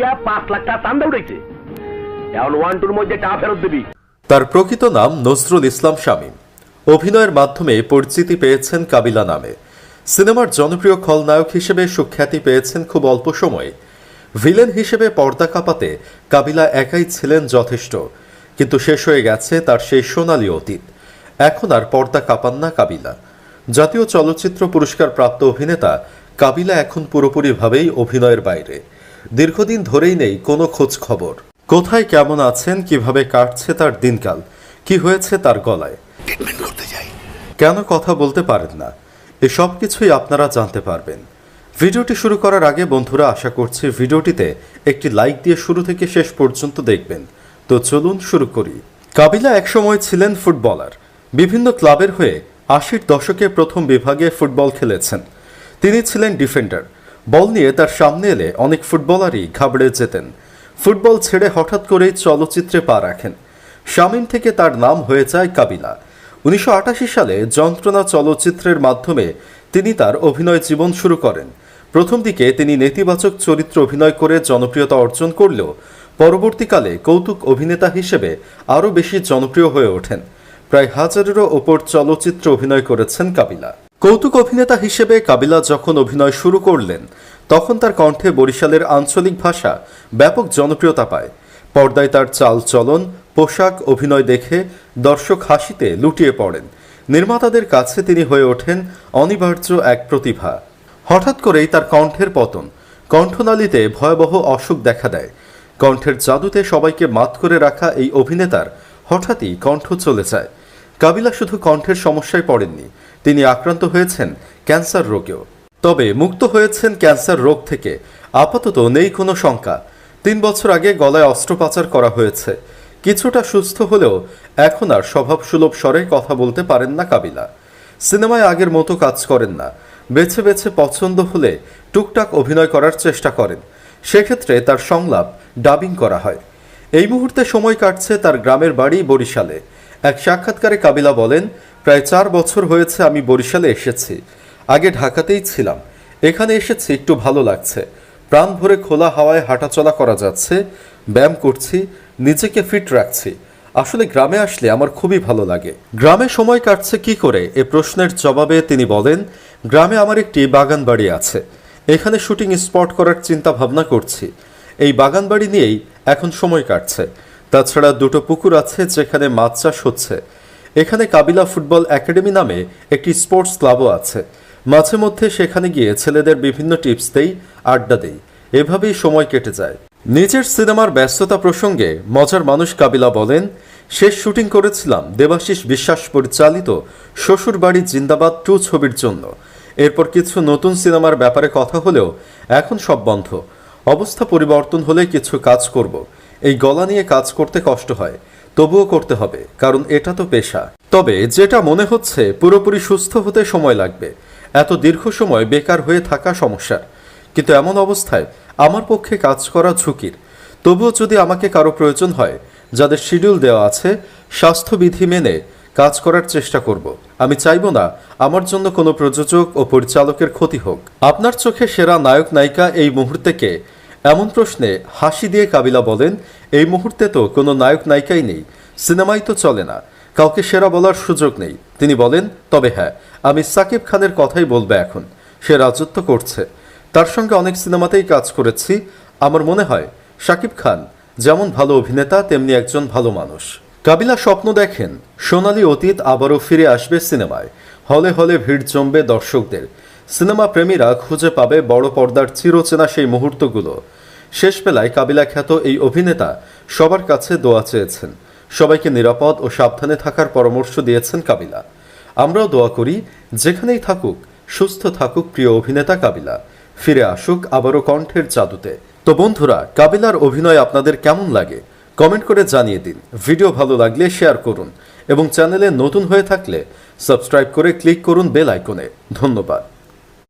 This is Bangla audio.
5 লাখ টাকা চান্দা উঠেছে, এখন 1-2-র মধ্যে টাকা ফেরত দিবি। তার প্রকৃত নাম নজরুল ইসলাম শামীম। অভিনয়ের মাধ্যমে পরিচিতি পেয়েছেন কাবিলা নামে। সিনেমার জনপ্রিয় খলনায়ক হিসেবে সুখ্যাতি পেয়েছেন খুব অল্প সময়ে। ভিলেন হিসেবে পর্দা কাঁপাতে কাবিলা একাই ছিলেন যথেষ্ট, কিন্তু শেষ হয়ে গেছে তার সেই সোনালী অতীত। এখন আর পর্দা কাঁপান না কাবিলা। জাতীয় চলচ্চিত্র পুরস্কার প্রাপ্ত অভিনেতা কাবিলা এখন পুরোপুরিভাবেই অভিনয়ের বাইরে। দীর্ঘদিন ধরেই নেই কোনো খোঁজ খবর। কোথায় কেমন আছেন, কিভাবে কাটছে তার দিনকাল, কি হয়েছে তার গলায়, কেন কথা বলতে পারেন না, এসব কিছুই আপনারা জানতে পারবেন। ভিডিওটি শুরু করার আগে বন্ধুরা, আশা করছি ভিডিওটিতে একটি লাইক দিয়ে শুরু থেকে শেষ পর্যন্ত দেখবেন। তো চলুন শুরু করি। কাবিলা একসময় ছিলেন ফুটবলার। বিভিন্ন ক্লাবের হয়ে 80-র দশকে প্রথম বিভাগে ফুটবল খেলেছেন। তিনি ছিলেন ডিফেন্ডার। বল নিয়ে তার সামনে এলে অনেক ফুটবলারই ঘাবড়ে যেতেন। ফুটবল ছেড়ে হঠাৎ করেই চলচ্চিত্রে পা রাখেন। শামীম থেকে তার নাম হয়ে যায় কাবিলা। 1988 সালে যন্ত্রণা চলচ্চিত্রের মাধ্যমে তিনি তার অভিনয় জীবন শুরু করেন। প্রথম দিকে তিনি নেতিবাচক চরিত্র অভিনয় করে জনপ্রিয়তা অর্জন করলেও পরবর্তীকালে কৌতুক অভিনেতা হিসেবে আরও বেশি জনপ্রিয় হয়ে ওঠেন। প্রায় 1000-এরও ওপর চলচ্চিত্র অভিনয় করেছেন কাবিলা। কৌতুক অভিনেতা হিসেবে কাবিলা যখন অভিনয় শুরু করলেন, তখন তার কণ্ঠে বরিশালের আঞ্চলিক ভাষা ব্যাপক জনপ্রিয়তা পায়। পর্দায় তার চালচলন, পোশাক, অভিনয় দেখে দর্শক হাসিতে লুটিয়ে পড়েন। নির্মাতাদের কাছে তিনি হয়ে ওঠেন অনিবার্য এক প্রতিভা। হঠাৎ করেই তার কণ্ঠের পতন। কণ্ঠনালীতে ভয়াবহ অসুখ দেখা দেয়। কণ্ঠের জাদুতে সবাইকে মাত করে রাখা এই অভিনেতার হঠাৎই কণ্ঠ চলে যায়। কাবিলা শুধু কণ্ঠের সমস্যায় পড়েননি, তিনি আক্রান্ত হয়েছেন ক্যান্সার রোগেও। তবে মুক্ত হয়েছেন ক্যান্সার রোগ থেকে আপাতত নেই কোনো শঙ্কা। 3 বছর আগে গলায় অস্ত্রোপচার করা হয়েছে। কিছুটা সুস্থ হলেও এখন আর স্বভাবসুলভ স্বরে কথা বলতে পারেন না কাবিলা। সিনেমায় আগের মতো কাজ করেন না। বেছে বেছে পছন্দ হলে টুকটাক অভিনয় করার চেষ্টা করেন। সেক্ষেত্রে তার সংলাপ ডাবিং করা হয়। এই মুহূর্তে সময় কাটছে তার গ্রামের বাড়ি বরিশালে। এক সাক্ষাৎকারে কাবিলা বলেন, প্রায় 4 বছর হয়েছে আমি বরিশালে এসেছি। আগে ঢাকাতেই ছিলাম। এখানে এসেছি, একটু ভালো লাগছে। প্রাণ ভরে খোলা হাওয়ায় হাঁটাচলা করা যাচ্ছে, ব্যায়াম করছি, নিজেকে ফিট রাখছি। আসলে গ্রামে আসলে আমার খুবই ভালো লাগে। গ্রামে সময় কাটছে কি করে এ প্রশ্নের জবাবে তিনি বলেন, গ্রামে আমার একটি বাগান বাড়ি আছে। এখানে শুটিং স্পট করার চিন্তা ভাবনা করছি। এই বাগান বাড়ি নিয়েই এখন সময় কাটছে। তাছাড়া 2টো পুকুর আছে যেখানে মাছ চাষ হচ্ছে। এখানে কাবিলা ফুটবল একাডেমি নামে একটি স্পোর্টস ক্লাবও আছে। মাঝে মধ্যে সেখানে গিয়ে ছেলেদের বিভিন্ন টিপস দেই, আড্ডা দেই। এভাবেই সময় কেটে যায়। নিজের সিনেমার ব্যস্ততা প্রসঙ্গে মজার মানুষ কাবিলা বলেন, শেষ শুটিং করেছিলাম দেবাশিস বিশ্বাস পরিচালিত শ্বশুর বাড়ি জিন্দাবাদ 2 ছবির জন্য। এরপর কিছু নতুন সিনেমার ব্যাপারে কথা হলেও এখন সব বন্ধ। অবস্থা পরিবর্তন হলে কিছু কাজ করব। এই গলা নিয়ে কাজ করতে কষ্ট হয়, তবুও করতে হবে, কারণ এটা তো পেশা। তবে যেটা মনে হচ্ছে, পুরোপুরি সুস্থ হতে সময় লাগবে। এত দীর্ঘ সময় বেকার হয়ে থাকা সমস্যার, কিন্তু এমন অবস্থায় আমার পক্ষে কাজ করা ঝুঁকির। তবুও যদি আমাকে কারো প্রয়োজন হয়, যাদের শিডিউল দেওয়া আছে, স্বাস্থ্যবিধি মেনে কাজ করার চেষ্টা করব। আমি চাইব না আমার জন্য কোনো প্রযোজক ও পরিচালকের ক্ষতি হোক। আপনার চোখে সেরা নায়ক নায়িকা এই মুহূর্তে কে? এমন প্রশ্নে হাসি দিয়ে কাবিলা বলেন, এই মুহূর্তে তো কোনো নায়ক নায়িকাই নেই। সিনেমাই তো চলে না, কাউকে সেরা বলার সুযোগ নেই। তিনি বলেন, তবে হ্যাঁ, আমি সাকিব খানের কথাই বলবো এখন। সে রাজত্ব করছে। তার সঙ্গে অনেক সিনেমাতেই কাজ করেছি। আমার মনে হয় সাকিব খান যেমন ভালো অভিনেতা, তেমনি একজন ভালো মানুষ। কাবিলা স্বপ্ন দেখেন সোনালী অতীত আবারও ফিরে আসবে সিনেমায়। হলে হলে ভিড় জমবে দর্শকদের। সিনেমা প্রেমীরা খুঁজে পাবে বড় পর্দার চিরচেনা সেই মুহূর্তগুলো। শেষ বেলায় কাবিলা খ্যাত এই অভিনেতা সবার কাছে দোয়া চেয়েছেন। সবাইকে নিরাপদ ও সাবধানে থাকার পরামর্শ দিয়েছেন কাবিলা। আমরাও দোয়া করি, যেখানেই থাকুক সুস্থ থাকুক প্রিয় অভিনেতা কাবিলা। ফিরে আসুক আবারও কণ্ঠের জাদুতে। তো বন্ধুরা, কাবিলার অভিনয় আপনাদের কেমন লাগে কমেন্ট করে জানিয়ে দিন। ভিডিও ভালো লাগলে শেয়ার করুন এবং চ্যানেলে নতুন হয়ে থাকলে সাবস্ক্রাইব করে ক্লিক করুন বেল আইকনে। ধন্যবাদ।